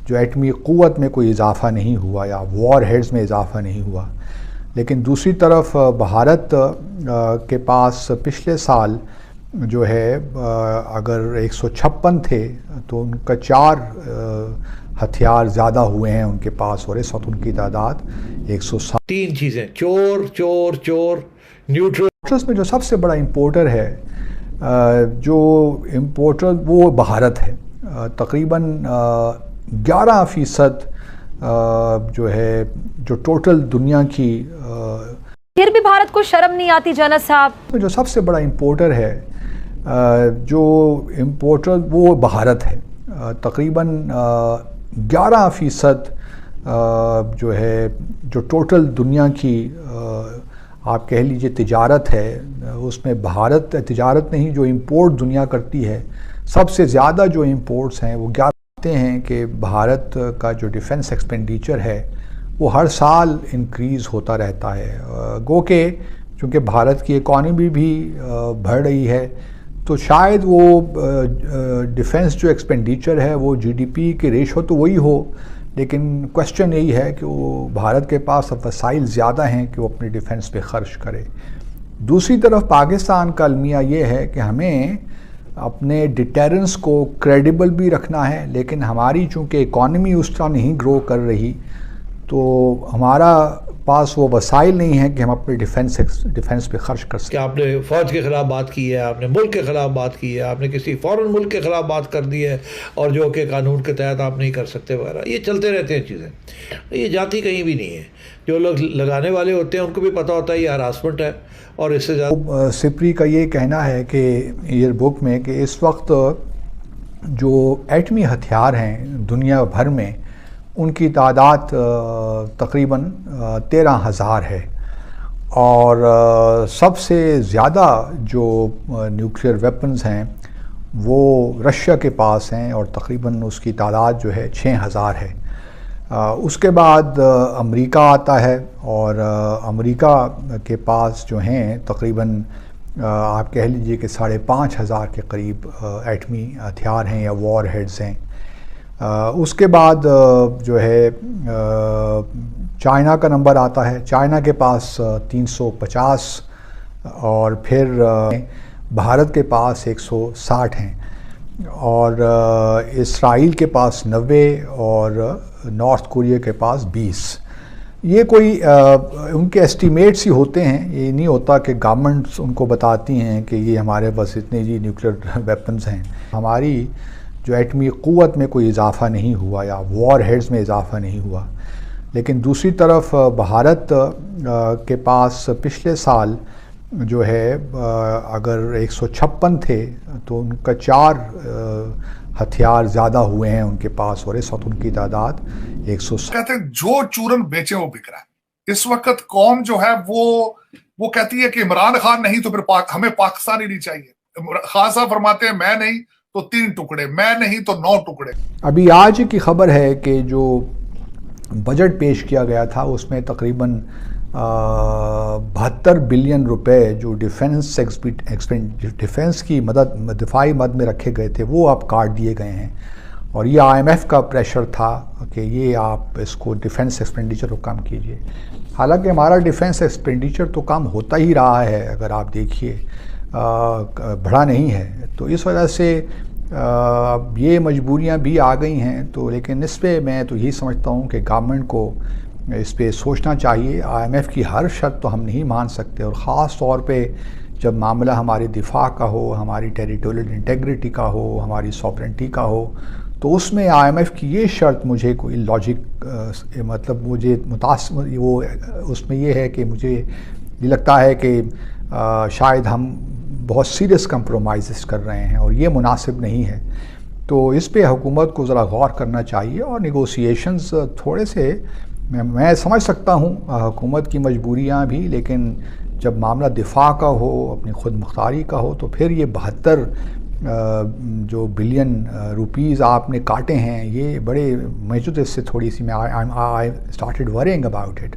जो एटमी क़ुव्वत में कोई इजाफ़ा नहीं हुआ या वॉर हेड्स में इजाफ़ा नहीं हुआ। लेकिन दूसरी तरफ भारत के पास पिछले साल जो है अगर 156 थे तो उनका 4 हथियार ज़्यादा हुए हैं उनके पास, और इस वक्त उनकी तादाद 160। 3 चीज़ें, चोर चोर चोर, न्यूट्रल में जो सबसे बड़ा इम्पोर्टर है, जो इम्पोर्टर वो भारत है। तकरीबन 11% जो है जो टोटल दुनिया की। फिर भी भारत को शर्म नहीं आती जनरल साहब? जो सबसे बड़ा इम्पोर्टर है, जो इम्पोर्टर वो भारत है। तकरीबन 11% जो है जो टोटल दुनिया की आप कह लीजिए तिजारत है, उसमें भारत तिजारत नहीं, जो इंपोर्ट दुनिया करती है सबसे ज़्यादा जो इंपोर्ट्स हैं वो कहते हैं कि भारत का जो डिफेंस एक्सपेंडिचर है वो हर साल इंक्रीज़ होता रहता है। गो के चूँकि भारत की इकॉनमी भी बढ़ रही है तो शायद वो डिफेंस जो एक्सपेंडिचर है वो जीडीपी के रेशो तो वही हो, लेकिन क्वेश्चन यही है कि वो भारत के पास अब वसाइल ज़्यादा हैं कि वो अपने डिफेंस पे ख़र्च करे। दूसरी तरफ पाकिस्तान का अलमिया ये है कि हमें अपने डिटेरेंस को क्रेडिबल भी रखना है, लेकिन हमारी चूँकि इकॉनमी उस तरह नहीं ग्रो कर रही तो हमारा पास वो वसाइल नहीं है कि हम अपने डिफेंस पे खर्च कर सकें। आपने फ़ौज के ख़िलाफ़ बात की है, आपने मुल्क के ख़िलाफ़ बात की है, आपने किसी फ़ॉरेन मुल्क के ख़िलाफ़ बात कर दी है और जो कि कानून के तहत आप नहीं कर सकते वगैरह, ये चलते रहते हैं चीज़ें। ये जाती कहीं भी नहीं है। जो लोग लगाने वाले होते हैं उनको भी पता होता है ये हरासमेंट है, और इससे ज़्यादा सिप्री का ये कहना है कि ईयर बुक में कि इस वक्त जो एटमी हथियार हैं दुनिया भर में उनकी तादाद तकरीबन 13,000 है, और सबसे ज़्यादा जो न्यूक्लियर वेपन्स हैं वो रशिया के पास हैं और तकरीबन उसकी तादाद जो है 6,000 है। उसके बाद अमेरिका आता है, और अमेरिका के पास जो हैं तकरीबन आप कह लीजिए कि 5,500 के करीब एटमी हथियार हैं या वॉर हेड्स हैं। उसके बाद जो है चाइना का नंबर आता है, चाइना के पास 350, और फिर भारत के पास 160 हैं, और इसराइल के पास 90 और नॉर्थ कोरिया के पास 20। ये कोई उनके एस्टीमेट्स ही होते हैं, ये नहीं होता कि गवर्नमेंट्स उनको बताती हैं कि ये हमारे पास इतने जी न्यूक्लियर वेपन्स हैं। हमारी जो एटमी क़ुव्वत में कोई इजाफ़ा नहीं हुआ या वॉर हेड्स में इजाफ़ा नहीं हुआ। लेकिन दूसरी तरफ भारत के पास पिछले साल जो है अगर 156 थे तो उनका 4 हथियार ज़्यादा हुए हैं उनके पास, और इस वक्त उनकी तादाद 160। कहते हैं जो चूरन बेचे वो बिक रहा है। इस वक्त कौम जो है वो कहती है कि इमरान खान नहीं तो फिर हमें पाकिस्तान ही नहीं चाहिए। खान साहब फरमाते हैं मैं नहीं तो 3 टुकड़े, मैं नहीं तो 9 टुकड़े। अभी आज की खबर है कि जो बजट पेश किया गया था उसमें तकरीबन 72 बिलियन रुपए जो डिफेंस की मदद दिफाई मद में रखे गए थे वो अब काट दिए गए हैं, और ये IMF का प्रेशर था कि ये आप इसको डिफेंस एक्सपेंडिचर को कम कीजिए। हालांकि हमारा डिफेंस एक्सपेंडिचर तो कम होता ही रहा है, अगर आप देखिए बढ़ा नहीं है। तो इस वजह से ये मजबूरियां भी आ गई हैं। तो लेकिन इस पर मैं तो यही समझता हूँ कि गवर्नमेंट को इस पे सोचना चाहिए। IMF की हर शर्त तो हम नहीं मान सकते, और ख़ास तौर पे जब मामला हमारे दिफा का हो, हमारी टेरिटोरियल इंटेग्रिटी का हो, हमारी सॉवरेंटी का हो, तो उसमें IMF की ये शर्त मुझे कोई लॉजिक मतलब मुझे वो उसमें ये है कि मुझे ये लगता है कि शायद हम बहुत सीरियस कंप्रोमाइज़ कर रहे हैं और ये मुनासिब नहीं है। तो इस पे हुकूमत को ज़रा गौर करना चाहिए, और नेगोशिएशंस थोड़े से मैं समझ सकता हूँ हुकूमत की मजबूरियाँ भी, लेकिन जब मामला दिफा का हो, अपनी खुद मुख्तारी का हो, तो फिर ये 72 जो बिलियन रुपीज़ आपने काटे हैं ये बड़े मौजूद। इससे थोड़ी सी मैं I started worrying about it.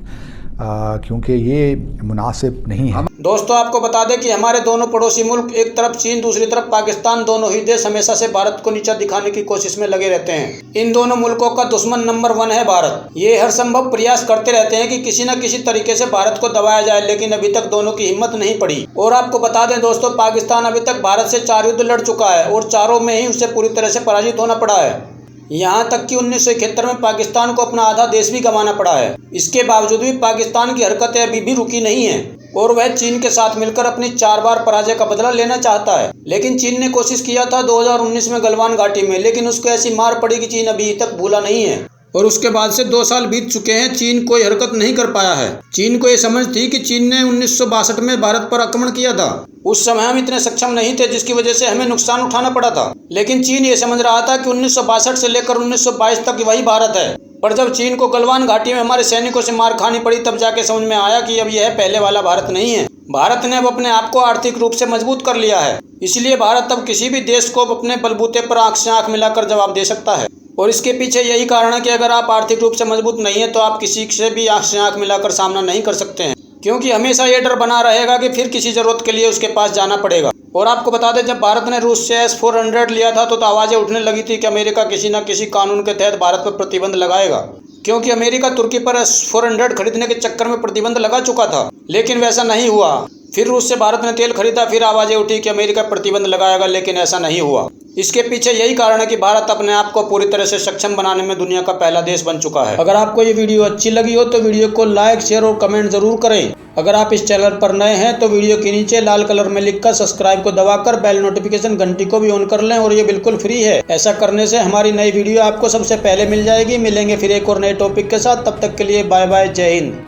क्योंकि ये मुनासिब नहीं है। दोस्तों आपको बता दें कि हमारे दोनों पड़ोसी मुल्क, एक तरफ चीन दूसरी तरफ पाकिस्तान, दोनों ही देश हमेशा से भारत को नीचा दिखाने की कोशिश में लगे रहते हैं। इन दोनों मुल्कों का दुश्मन नंबर 1 है भारत। ये हर संभव प्रयास करते रहते हैं कि किसी न किसी तरीके से भारत को दबाया जाए, लेकिन अभी तक दोनों की हिम्मत नहीं पड़ी। और आपको बता दें दोस्तों, पाकिस्तान अभी तक भारत से 4 युद्ध लड़ चुका है और चारों में ही उसे पूरी तरह से पराजित होना पड़ा है। यहाँ तक कि 1971 में पाकिस्तान को अपना आधा देश भी गंवाना पड़ा है। इसके बावजूद भी पाकिस्तान की हरकतें अभी भी रुकी नहीं हैं और वह चीन के साथ मिलकर अपनी 4 बार पराजय का बदला लेना चाहता है। लेकिन चीन ने कोशिश किया था 2019 में गलवान घाटी में, लेकिन उसको ऐसी मार पड़ी कि चीन अभी तक भूला नहीं है। और उसके बाद से 2 साल बीत चुके हैं, चीन कोई हरकत नहीं कर पाया है। चीन को ये समझ थी कि चीन ने 1962 में भारत पर आक्रमण किया था। उस समय हम इतने सक्षम नहीं थे जिसकी वजह से हमें नुकसान उठाना पड़ा था। लेकिन चीन ये समझ रहा था कि 1962 से लेकर 1922 तक वही भारत है। पर जब चीन को गलवान घाटी में हमारे सैनिकों से मार खानी पड़ी, तब जाके समझ में आया कि अब यह पहले वाला भारत नहीं है। भारत ने अब अपने आप को आर्थिक रूप से मजबूत कर लिया है। इसलिए भारत अब किसी भी देश को अपने बलबूते पर आंख से आंख मिलाकर जवाब दे सकता है। और इसके पीछे यही कारण है कि अगर आप आर्थिक रूप से मजबूत नहीं है तो आप किसी से भी आंख से आंख मिलाकर सामना नहीं कर सकते हैं, क्योंकि हमेशा ये डर बना रहेगा कि फिर किसी जरूरत के लिए उसके पास जाना पड़ेगा। और आपको बता दें, जब भारत ने रूस से S-400 लिया था तो आवाजें उठने लगी थी कि अमेरिका किसी न किसी कानून के तहत भारत पर प्रतिबंध लगाएगा, क्योंकि अमेरिका तुर्की पर S-400 खरीदने के चक्कर में प्रतिबंध लगा चुका था। लेकिन वैसा नहीं हुआ। फिर रूस से भारत ने तेल खरीदा, फिर आवाजें उठी कि अमेरिका प्रतिबंध लगाएगा, लेकिन ऐसा नहीं हुआ। इसके पीछे यही कारण है कि भारत अपने आप को पूरी तरह से सक्षम बनाने में दुनिया का पहला देश बन चुका है। अगर आपको ये वीडियो अच्छी लगी हो तो वीडियो को लाइक, शेयर और कमेंट जरूर करें। अगर आप इस चैनल पर नए हैं तो वीडियो के नीचे लाल कलर में लिखकर सब्सक्राइब को दबाकर बेल नोटिफिकेशन घंटी को भी ऑन कर लें, और ये बिल्कुल फ्री है। ऐसा करने से हमारी नई वीडियो आपको सबसे पहले मिल जाएगी। मिलेंगे फिर एक और नए टॉपिक के साथ, तब तक के लिए बाय बाय, जय हिंद।